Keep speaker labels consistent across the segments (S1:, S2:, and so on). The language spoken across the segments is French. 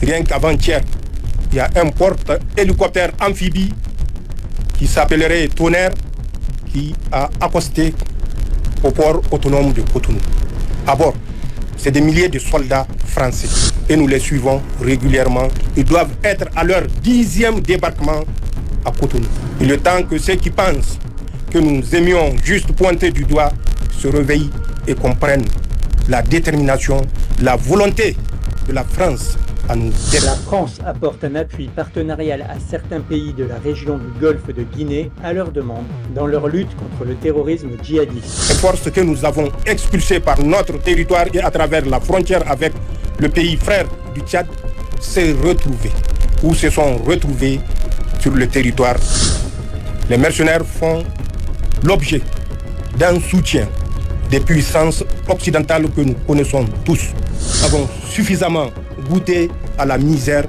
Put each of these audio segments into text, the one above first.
S1: Rien qu'avant-hier, il y a un porte-hélicoptère amphibie qui s'appellerait Tonnerre qui a accosté au port autonome de Cotonou. À bord, c'est des milliers de soldats français et nous les suivons régulièrement. Ils doivent être à leur 10e débarquement à Cotonou. Il est temps que ceux qui pensent que nous aimions juste pointer du doigt se réveillent et comprennent la détermination, la volonté de la France à nous aider.
S2: La France apporte un appui partenarial à certains pays de la région du Golfe de Guinée à leur demande dans leur lutte contre le terrorisme djihadiste.
S1: Les forces que nous avons expulsées par notre territoire et à travers la frontière avec le pays frère du Tchad s'est retrouvées ou se sont retrouvées sur le territoire. Les mercenaires font l'objet d'un soutien des puissances occidentales que nous connaissons tous. Nous avons suffisamment goûté à la misère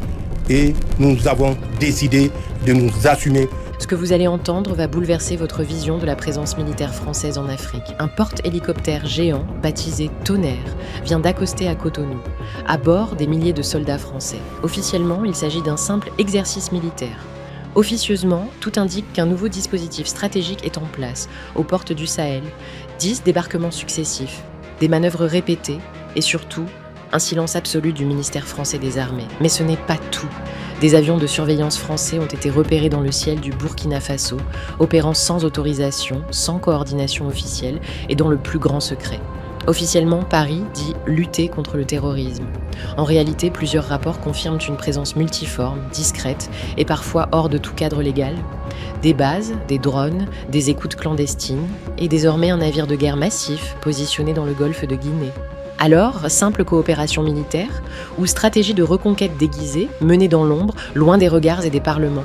S1: et nous avons décidé de nous assumer.
S3: Ce que vous allez entendre va bouleverser votre vision de la présence militaire française en Afrique. Un porte-hélicoptère géant, baptisé Tonnerre, vient d'accoster à Cotonou, à bord des milliers de soldats français. Officiellement, il s'agit d'un simple exercice militaire. Officieusement, tout indique qu'un nouveau dispositif stratégique est en place, aux portes du Sahel. 10 débarquements successifs, des manœuvres répétées et surtout, un silence absolu du ministère français des Armées. Mais ce n'est pas tout. Des avions de surveillance français ont été repérés dans le ciel du Burkina Faso, opérant sans autorisation, sans coordination officielle et dans le plus grand secret. Officiellement, Paris dit lutter contre le terrorisme. En réalité, plusieurs rapports confirment une présence multiforme, discrète et parfois hors de tout cadre légal. Des bases, des drones, des écoutes clandestines et désormais un navire de guerre massif positionné dans le golfe de Guinée. Alors, simple coopération militaire ou stratégie de reconquête déguisée, menée dans l'ombre, loin des regards et des parlements?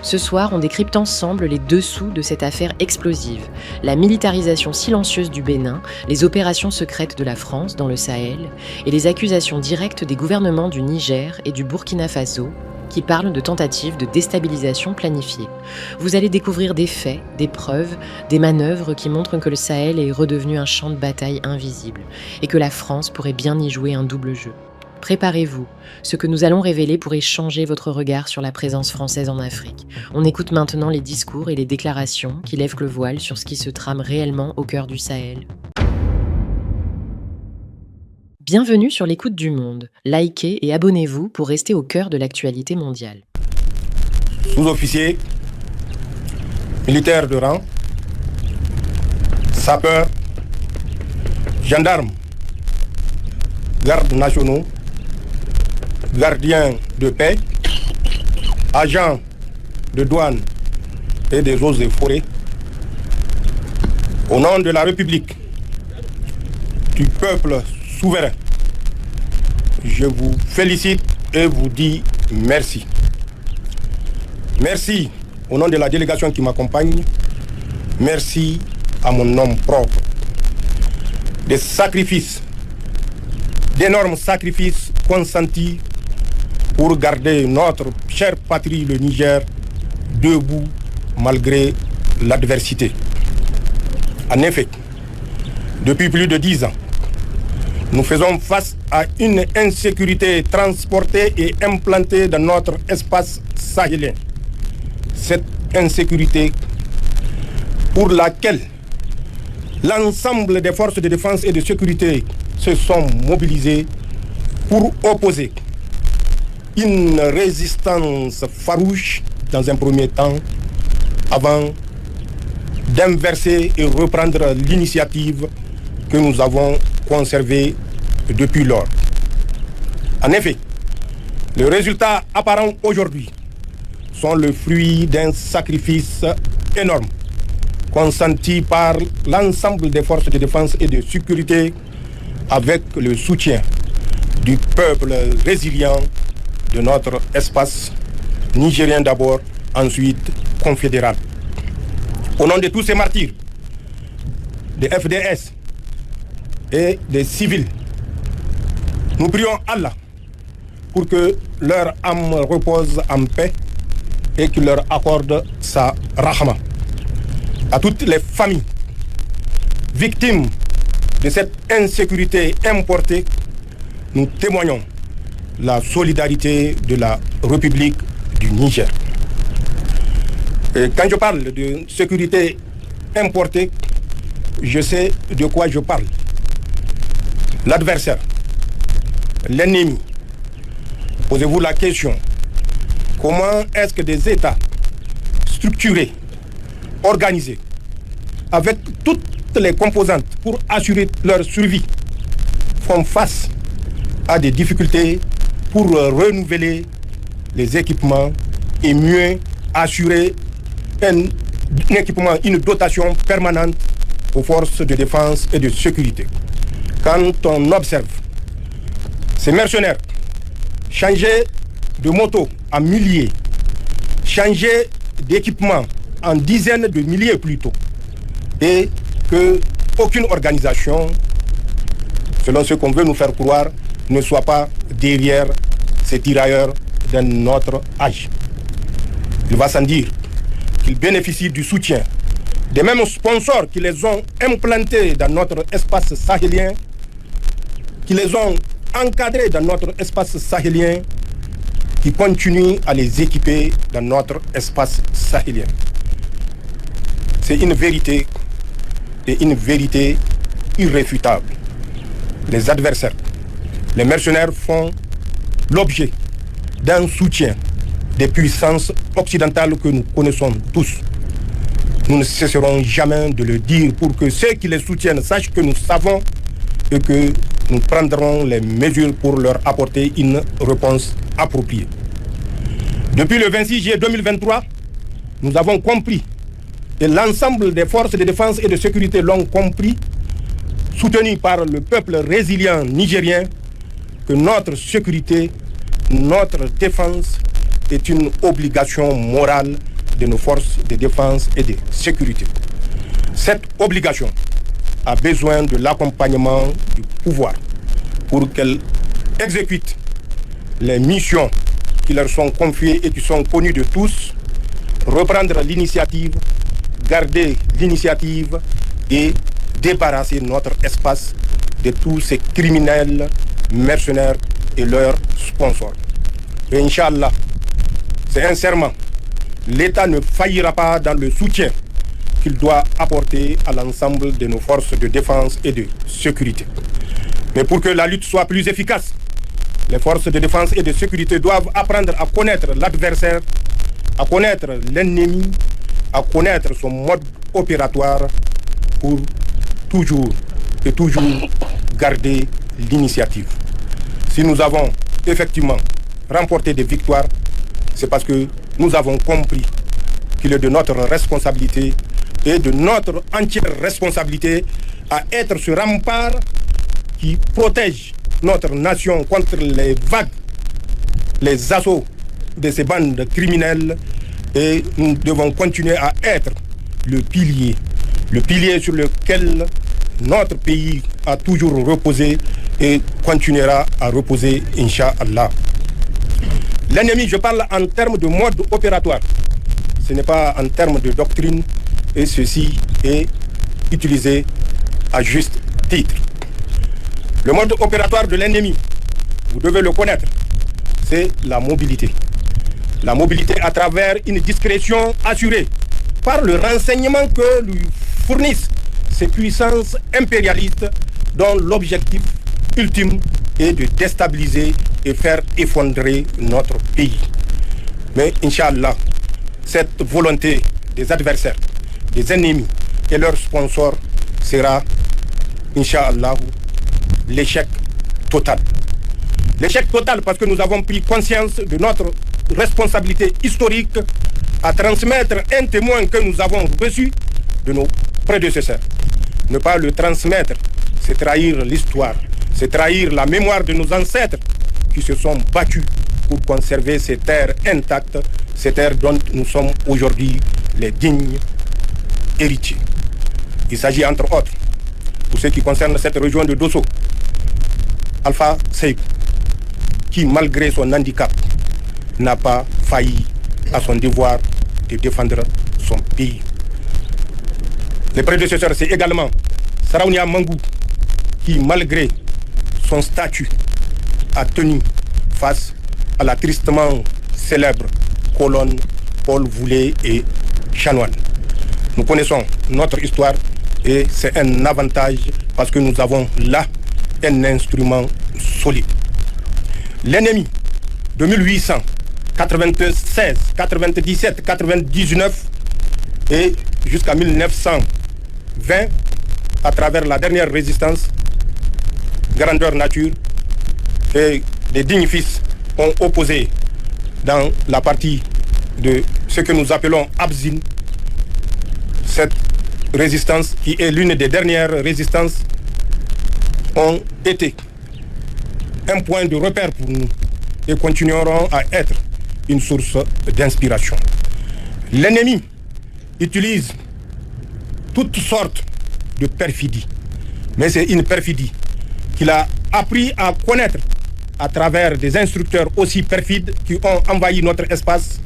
S3: Ce soir, on décrypte ensemble les dessous de cette affaire explosive, la militarisation silencieuse du Bénin, les opérations secrètes de la France dans le Sahel et les accusations directes des gouvernements du Niger et du Burkina Faso qui parlent de tentatives de déstabilisation planifiée. Vous allez découvrir des faits, des preuves, des manœuvres qui montrent que le Sahel est redevenu un champ de bataille invisible et que la France pourrait bien y jouer un double jeu. Préparez-vous, ce que nous allons révéler pourrait changer votre regard sur la présence française en Afrique. On écoute maintenant les discours et les déclarations qui lèvent le voile sur ce qui se trame réellement au cœur du Sahel. Bienvenue sur l'écoute du monde. Likez et abonnez-vous pour rester au cœur de l'actualité mondiale.
S1: Sous-officiers, militaires de rang, sapeurs, gendarmes, gardes nationaux, gardiens de paix, agents de douane et des eaux et forêts, au nom de la République, du peuple souverain, je vous félicite et vous dis merci. Merci au nom de la délégation qui m'accompagne, merci à mon nom propre. Des sacrifices, d'énormes sacrifices consentis pour garder notre chère patrie, le Niger, debout malgré l'adversité. En effet, depuis plus de 10 ans, nous faisons face à une insécurité transportée et implantée dans notre espace sahélien. Cette insécurité pour laquelle l'ensemble des forces de défense et de sécurité se sont mobilisées pour opposer une résistance farouche dans un premier temps avant d'inverser et reprendre l'initiative que nous avons conservée depuis lors. En effet, les résultats apparents aujourd'hui sont le fruit d'un sacrifice énorme consenti par l'ensemble des forces de défense et de sécurité avec le soutien du peuple résilient de notre espace nigérien d'abord, ensuite confédéral. Au nom de tous ces martyrs, des FDS et des civils, nous prions Allah pour que leur âme repose en paix et qu'il leur accorde sa rahma. À toutes les familles victimes de cette insécurité importée, nous témoignons la solidarité de la République du Niger. Et quand je parle de sécurité importée, je sais de quoi je parle. L'adversaire, l'ennemi. Posez-vous la question, comment est-ce que des États structurés, organisés, avec toutes les composantes pour assurer leur survie, font face à des difficultés pour renouveler les équipements et mieux assurer un équipement, une dotation permanente aux forces de défense et de sécurité. Quand on observe ces mercenaires changer de moto en milliers, changer d'équipement en dizaines de milliers plutôt, et qu'aucune organisation, selon ce qu'on veut nous faire croire, ne soit pas derrière ces tirailleurs d'un autre âge. Il va sans dire qu'ils bénéficient du soutien des mêmes sponsors qui les ont implantés dans notre espace sahélien, qui les ont encadrés dans notre espace sahélien, qui continuent à les équiper dans notre espace sahélien. C'est une vérité et une vérité irréfutable. Les adversaires, les mercenaires font l'objet d'un soutien des puissances occidentales que nous connaissons tous. Nous ne cesserons jamais de le dire pour que ceux qui les soutiennent sachent que nous savons et que nous prendrons les mesures pour leur apporter une réponse appropriée. Depuis le 26 juillet 2023, nous avons compris, et l'ensemble des forces de défense et de sécurité l'ont compris, soutenus par le peuple résilient nigérien, que notre sécurité, notre défense est une obligation morale de nos forces de défense et de sécurité. Cette obligation a besoin de l'accompagnement du pouvoir pour qu'elle exécute les missions qui leur sont confiées et qui sont connues de tous, reprendre l'initiative, garder l'initiative et débarrasser notre espace de tous ces criminels, mercenaires et leurs sponsors. Et Inch'Allah, c'est un serment. L'État ne faillira pas dans le soutien qu'il doit apporter à l'ensemble de nos forces de défense et de sécurité. Mais pour que la lutte soit plus efficace, les forces de défense et de sécurité doivent apprendre à connaître l'adversaire, à connaître l'ennemi, à connaître son mode opératoire pour toujours et toujours garder l'initiative. Si nous avons effectivement remporté des victoires, c'est parce que nous avons compris qu'il est de notre responsabilité et de notre entière responsabilité à être ce rempart qui protège notre nation contre les vagues, les assauts de ces bandes criminelles, et nous devons continuer à être le pilier sur lequel notre pays a toujours reposé et continuera à reposer, Inch'Allah. L'ennemi, je parle en termes de mode opératoire, ce n'est pas en termes de doctrine, et ceci est utilisé à juste titre. Le mode opératoire de l'ennemi, vous devez le connaître, c'est la mobilité. La mobilité à travers une discrétion assurée par le renseignement que lui fournissent ces puissances impérialistes dont l'objectif ultime est de déstabiliser et faire effondrer notre pays. Mais Inch'Allah, cette volonté des adversaires, des ennemis et leurs sponsors sera, Inch'Allah, l'échec total. L'échec total parce que nous avons pris conscience de notre responsabilité historique à transmettre un témoin que nous avons reçu de nos prédécesseurs. Ne pas le transmettre, c'est trahir l'histoire, c'est trahir la mémoire de nos ancêtres qui se sont battus pour conserver ces terres intactes, ces terres dont nous sommes aujourd'hui les dignes héritiers. Il s'agit entre autres, pour ce qui concerne cette région de Dosso, Alpha Seib, qui malgré son handicap n'a pas failli à son devoir de défendre son pays. Les prédécesseurs, c'est également Saraounia Mangou, qui malgré son statut a tenu face à la tristement célèbre colonne Paul Voulé et Chanoine. Nous connaissons notre histoire et c'est un avantage parce que nous avons là un instrument solide. L'ennemi de 1896, 97, 99 et jusqu'à 1920, à travers la dernière résistance, grandeur nature, et les dignes fils ont opposé dans la partie de ce que nous appelons Abzin, cette résistance qui est l'une des dernières résistances, ont été un point de repère pour nous et continueront à être une source d'inspiration. L'ennemi utilise toutes sortes de perfidies, mais c'est une perfidie qu'il a appris à connaître à travers des instructeurs aussi perfides qui ont envahi notre espace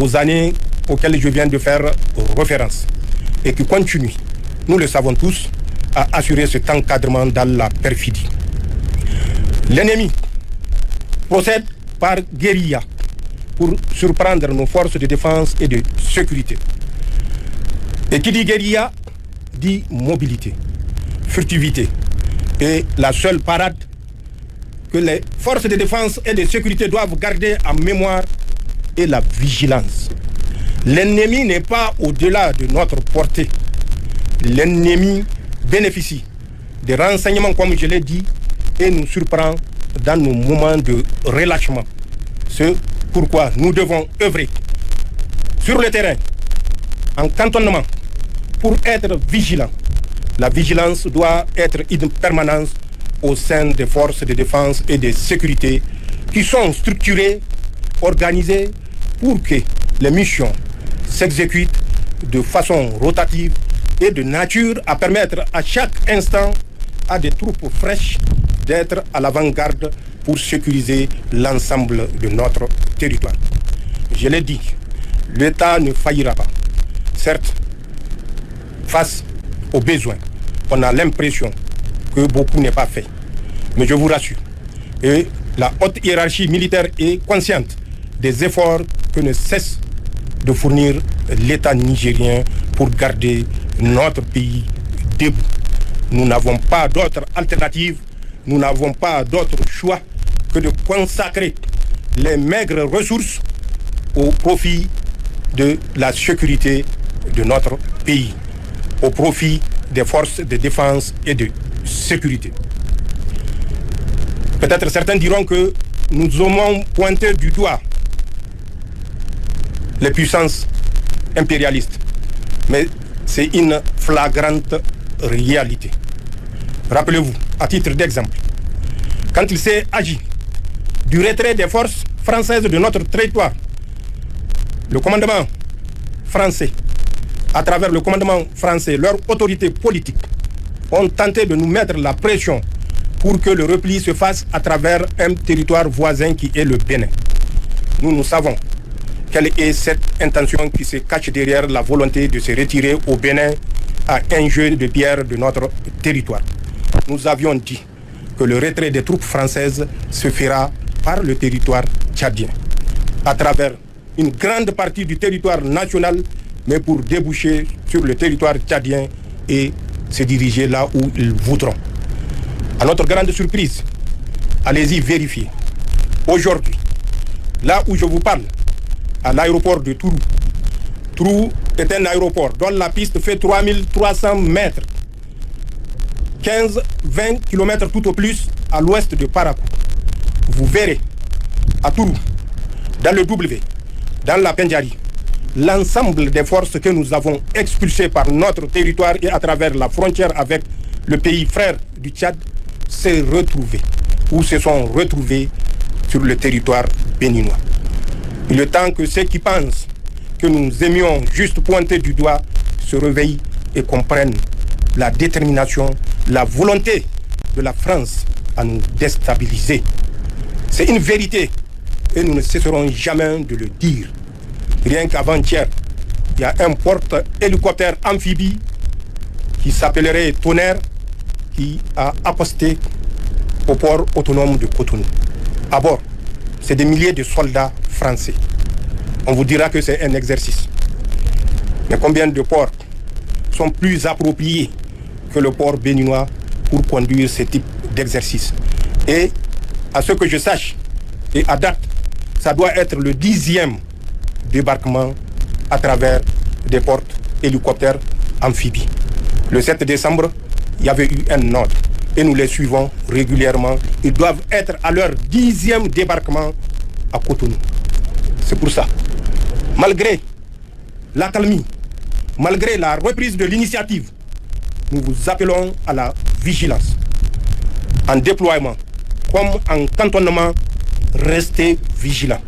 S1: aux années auxquelles je viens de faire référence et qui continuent, nous le savons tous, à assurer cet encadrement dans la perfidie. L'ennemi procède par guérilla pour surprendre nos forces de défense et de sécurité. Et qui dit guérilla dit mobilité, furtivité. Et la seule parade que les forces de défense et de sécurité doivent garder en mémoire est la vigilance. L'ennemi n'est pas au-delà de notre portée. L'ennemi bénéficie des renseignements, comme je l'ai dit, et nous surprend dans nos moments de relâchement. C'est pourquoi nous devons œuvrer sur le terrain, en cantonnement, pour être vigilants. La vigilance doit être une permanence au sein des forces de défense et de sécurité qui sont structurées, organisées pour que les missions s'exécutent de façon rotative et de nature à permettre à chaque instant à des troupes fraîches d'être à l'avant-garde pour sécuriser l'ensemble de notre territoire. Je l'ai dit, l'État ne faillira pas. Certes, face aux besoins, on a l'impression que beaucoup n'est pas fait. Mais je vous rassure, et la haute hiérarchie militaire est consciente des efforts que ne cesse de fournir l'État nigérien pour garder notre pays debout. Nous n'avons pas d'autre alternative, nous n'avons pas d'autre choix que de consacrer les maigres ressources au profit de la sécurité de notre pays, au profit des forces de défense et de sécurité. Peut-être certains diront que nous aimons pointer du doigt les puissances impérialistes, mais c'est une flagrante réalité. Rappelez-vous, à titre d'exemple, quand il s'est agi du retrait des forces françaises de notre territoire, le commandement français, à travers le commandement français, leur autorité politique, ont tenté de nous mettre la pression pour que le repli se fasse à travers un territoire voisin qui est le Bénin. Nous savons quelle est cette intention qui se cache derrière la volonté de se retirer au Bénin à un jeu de pierre de notre territoire. Nous avions dit que le retrait des troupes françaises se fera par le territoire tchadien, à travers une grande partie du territoire national, mais pour déboucher sur le territoire tchadien et se diriger là où ils voudront. À notre grande surprise, allez-y vérifier. Aujourd'hui, là où je vous parle, à l'aéroport de Tourou. Tourou est un aéroport dont la piste fait 3300 mètres. 15-20 km tout au plus à l'ouest de Parakou. Vous verrez à Tourou, dans le W, dans la Pendjari, l'ensemble des forces que nous avons expulsées par notre territoire et à travers la frontière avec le pays frère du Tchad s'est retrouvé ou se sont retrouvés sur le territoire béninois. Il est temps que ceux qui pensent que nous aimions juste pointer du doigt se réveillent et comprennent la détermination, la volonté de la France à nous déstabiliser. C'est une vérité et nous ne cesserons jamais de le dire. Rien qu'avant-hier, il y a un porte-hélicoptère amphibie qui s'appellerait Tonnerre qui a aposté au port autonome de Cotonou. À bord, c'est des milliers de soldats français. On vous dira que c'est un exercice. Mais combien de ports sont plus appropriés que le port béninois pour conduire ce type d'exercice? Et à ce que je sache, et à date, ça doit être le 10e débarquement à travers des ports hélicoptères amphibies. Le 7 décembre, il y avait eu un ordre et nous les suivons régulièrement. Ils doivent être à leur 10e débarquement à Cotonou. C'est pour ça, malgré l'accalmie, malgré la reprise de l'initiative, nous vous appelons à la vigilance. En déploiement comme en cantonnement, restez vigilants.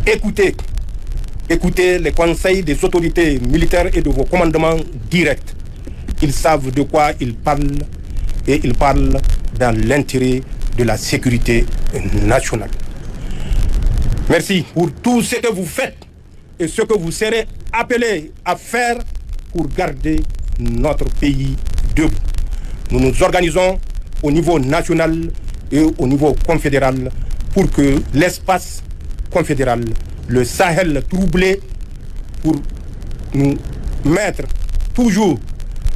S1: Écoutez les conseils des autorités militaires et de vos commandements directs. Ils savent de quoi ils parlent et ils parlent dans l'intérêt de la sécurité nationale. Merci pour tout ce que vous faites et ce que vous serez appelés à faire pour garder notre pays debout. Nous nous organisons au niveau national et au niveau confédéral pour que l'espace confédéral, le Sahel troublé, pour nous mettre toujours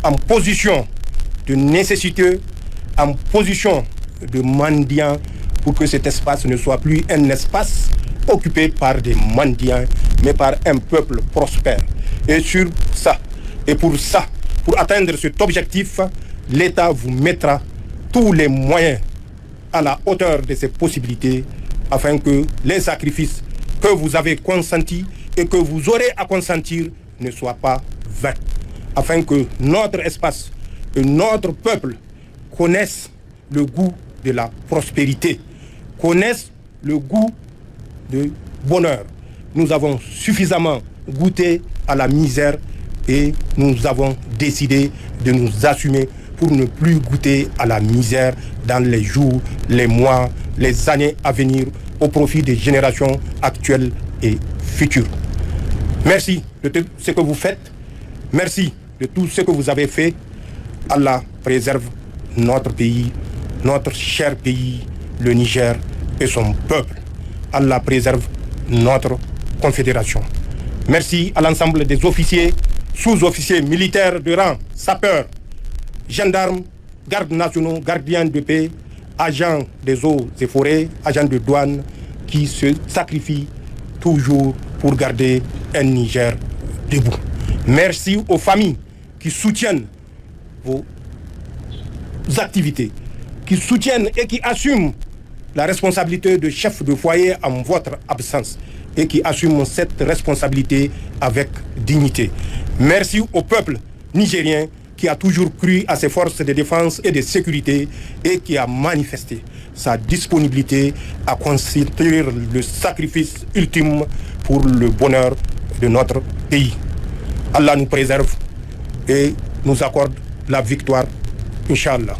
S1: en position de nécessité, en position de mendiant, pour que cet espace ne soit plus un espace occupé par des mendiants, mais par un peuple prospère. Et sur ça, et pour ça, pour atteindre cet objectif, l'État vous mettra tous les moyens à la hauteur de ses possibilités afin que les sacrifices que vous avez consentis et que vous aurez à consentir ne soient pas vains. Afin que notre espace et notre peuple connaissent le goût de la prospérité, connaissent le goût du bonheur. Nous avons suffisamment goûté à la misère et nous avons décidé de nous assumer pour ne plus goûter à la misère dans les jours, les mois, les années à venir au profit des générations actuelles et futures. Merci de tout ce que vous faites. Merci de tout ce que vous avez fait. Allah préserve notre pays, notre cher pays, le Niger et son peuple. Allah préserve notre confédération. Merci à l'ensemble des officiers, sous-officiers militaires de rang, sapeurs, gendarmes, gardes nationaux, gardiens de paix, agents des eaux et forêts, agents de douane qui se sacrifient toujours pour garder un Niger debout. Merci aux familles qui soutiennent vos activités, qui soutiennent et qui assument la responsabilité de chef de foyer en votre absence et qui assument cette responsabilité avec dignité. Merci au peuple nigérien qui a toujours cru à ses forces de défense et de sécurité et qui a manifesté sa disponibilité à consentir le sacrifice ultime pour le bonheur de notre pays. Allah nous préserve et nous accorde la victoire, Inch'Allah.